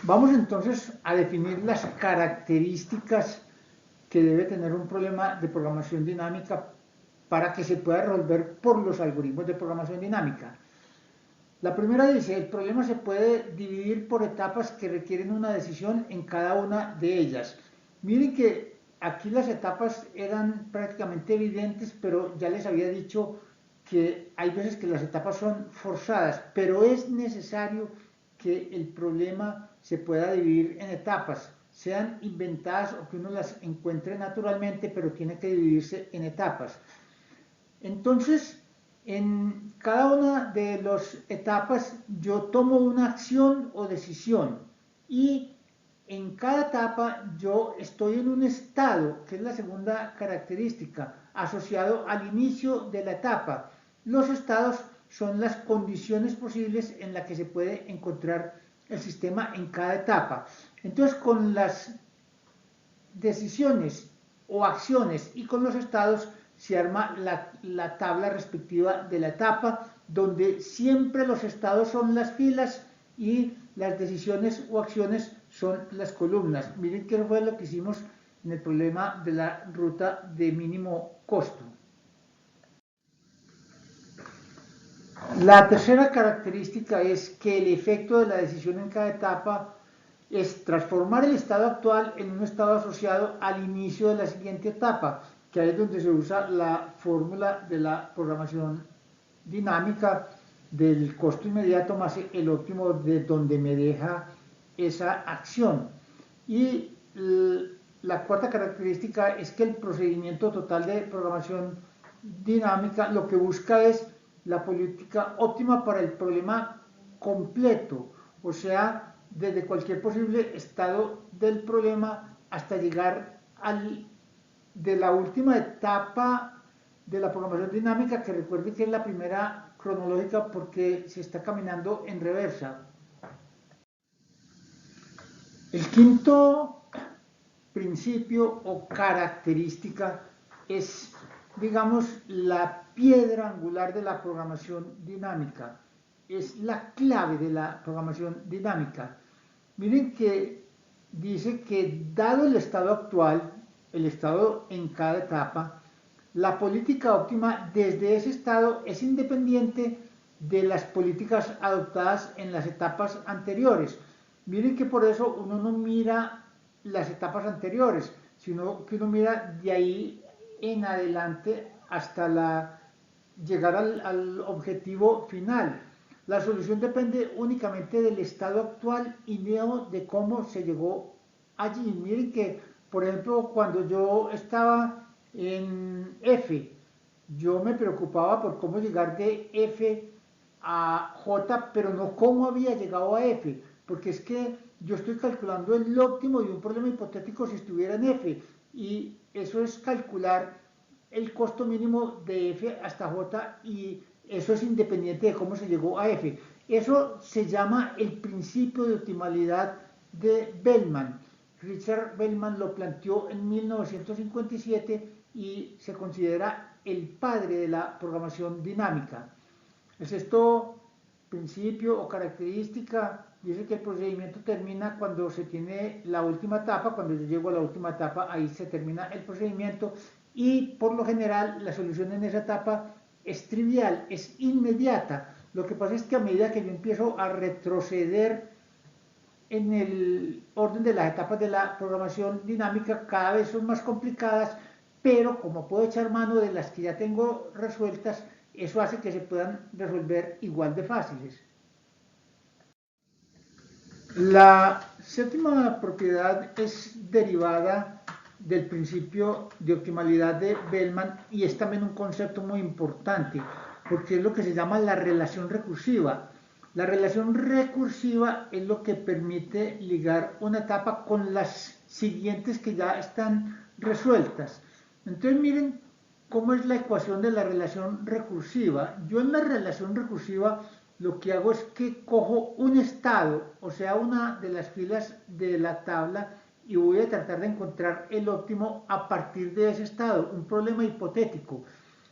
Vamos entonces a definir las características que debe tener un problema de programación dinámica para que se pueda resolver por los algoritmos de programación dinámica. La primera dice, el problema se puede dividir por etapas que requieren una decisión en cada una de ellas. Miren que aquí las etapas eran prácticamente evidentes, pero ya les había dicho que hay veces que las etapas son forzadas, pero es necesario que el problema se pueda dividir en etapas, sean inventadas o que uno las encuentre naturalmente, pero tiene que dividirse en etapas. Entonces, en cada una de las etapas yo tomo una acción o decisión y en cada etapa yo estoy en un estado, que es la segunda característica, asociado al inicio de la etapa. Los estados son las condiciones posibles en las que se puede encontrar el sistema en cada etapa. Entonces, con las decisiones o acciones y con los estados se arma la tabla respectiva de la etapa, donde siempre los estados son las filas y las decisiones o acciones son las columnas. Miren qué fue lo que hicimos en el problema de la ruta de mínimo costo. La tercera característica es que el efecto de la decisión en cada etapa es transformar el estado actual en un estado asociado al inicio de la siguiente etapa, que ahí es donde se usa la fórmula de la programación dinámica del costo inmediato más el óptimo de donde me deja esa acción. Y la cuarta característica es que el procedimiento total de programación dinámica lo que busca es la política óptima para el problema completo, o sea, desde cualquier posible estado del problema hasta llegar de la última etapa de la programación dinámica, que recuerde que es la primera cronológica porque se está caminando en reversa. El quinto principio o característica es, digamos, la piedra angular de la programación dinámica, es la clave de la programación dinámica. Miren que dice que dado el estado actual, el estado en cada etapa, la política óptima desde ese estado es independiente de las políticas adoptadas en las etapas anteriores. Miren que por eso uno no mira las etapas anteriores, sino que uno mira de ahí en adelante hasta llegar al objetivo final. La solución depende únicamente del estado actual y no de cómo se llegó allí. Miren que, por ejemplo, cuando yo estaba en F, yo me preocupaba por cómo llegar de F a J, pero no cómo había llegado a F, porque es que yo estoy calculando el óptimo de un problema hipotético si estuviera en F, y eso es calcular el costo mínimo de F hasta J, y eso es independiente de cómo se llegó a F. Eso se llama el principio de optimalidad de Bellman. Richard Bellman lo planteó en 1957 y se considera el padre de la programación dinámica. El sexto principio o característica dice que el procedimiento termina cuando se tiene la última etapa. Cuando yo llego a la última etapa, ahí se termina el procedimiento, y por lo general la solución en esa etapa es trivial, es inmediata. Lo que pasa es que a medida que yo empiezo a retroceder en el orden de las etapas de la programación dinámica, cada vez son más complicadas, pero como puedo echar mano de las que ya tengo resueltas, eso hace que se puedan resolver igual de fáciles. La séptima propiedad es derivada del principio de optimalidad de Bellman y es también un concepto muy importante porque es lo que se llama la relación recursiva. La relación recursiva es lo que permite ligar una etapa con las siguientes que ya están resueltas. Entonces miren cómo es la ecuación de la relación recursiva. Yo en la relación recursiva lo que hago es que cojo un estado, o sea, una de las filas de la tabla, y voy a tratar de encontrar el óptimo a partir de ese estado, un problema hipotético.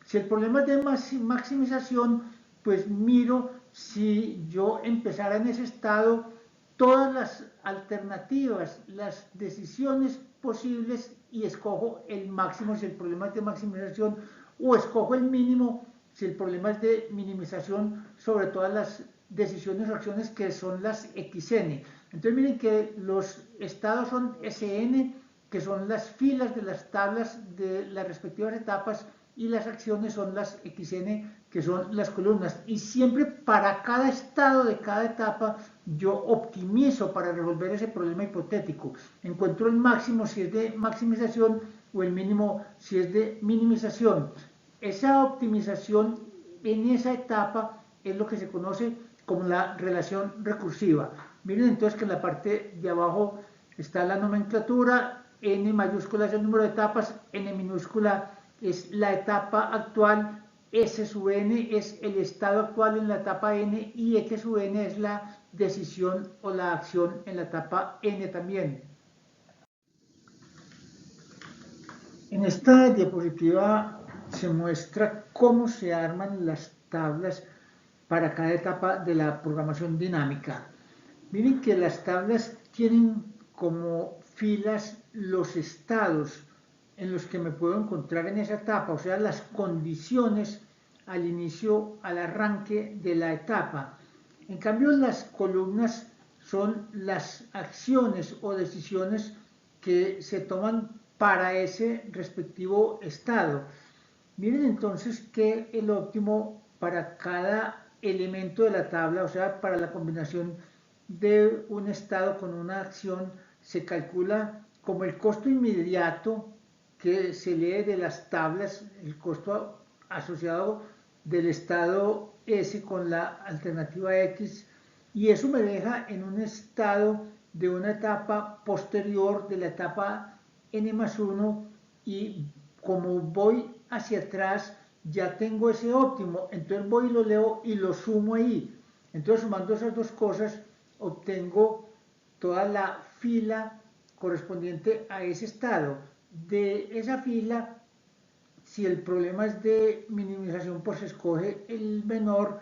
Si el problema es de maximización, pues miro si yo empezara en ese estado todas las alternativas, las decisiones posibles y escojo el máximo si el problema es de maximización o escojo el mínimo si el problema es de minimización sobre todas las decisiones o acciones que son las XN. Entonces miren que los estados son SN, que son las filas de las tablas de las respectivas etapas, y las acciones son las XN, que son las columnas. Y siempre para cada estado de cada etapa yo optimizo para resolver ese problema hipotético. Encuentro el máximo si es de maximización o el mínimo si es de minimización. Esa optimización en esa etapa es lo que se conoce como la relación recursiva. Miren entonces que en la parte de abajo está la nomenclatura. N mayúscula es el número de etapas, N minúscula es la etapa actual, S sub n es el estado actual en la etapa n y X sub n es la decisión o la acción en la etapa n también. En esta diapositiva se muestra cómo se arman las tablas para cada etapa de la programación dinámica. Miren que las tablas tienen como filas los estados en los que me puedo encontrar en esa etapa, o sea, las condiciones al inicio, al arranque de la etapa. En cambio, las columnas son las acciones o decisiones que se toman para ese respectivo estado. Miren entonces que el óptimo para cada elemento de la tabla, o sea, para la combinación de un estado con una acción, se calcula como el costo inmediato que se lee de las tablas, el costo asociado del estado S con la alternativa X, y eso me deja en un estado de una etapa posterior de la etapa N más 1, y como voy hacia atrás ya tengo ese óptimo, entonces voy y lo leo y lo sumo ahí. Entonces sumando esas dos cosas obtengo toda la fila correspondiente a ese estado. De esa fila, si el problema es de minimización, pues se escoge el menor,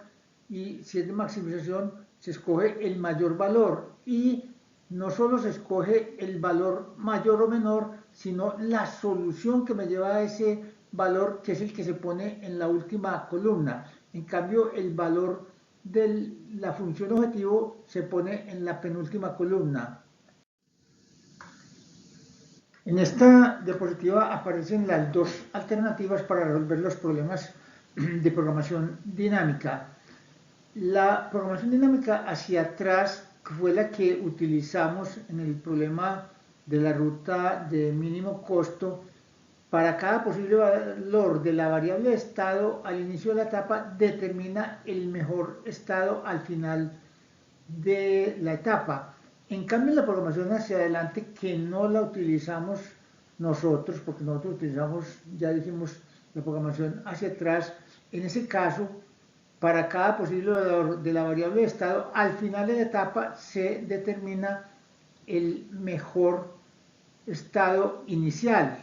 y si es de maximización, se escoge el mayor valor. Y no solo se escoge el valor mayor o menor, sino la solución que me lleva a ese valor, que es el que se pone en la última columna. En cambio, el valor de la función objetivo se pone en la penúltima columna. En esta diapositiva aparecen las dos alternativas para resolver los problemas de programación dinámica. La programación dinámica hacia atrás fue la que utilizamos en el problema de la ruta de mínimo costo. Para cada posible valor de la variable de estado al inicio de la etapa, determina el mejor estado al final de la etapa. En cambio, la programación hacia adelante, que no la utilizamos nosotros, porque nosotros utilizamos, ya dijimos, la programación hacia atrás, en ese caso, para cada posible valor de la variable de estado, al final de la etapa se determina el mejor estado inicial.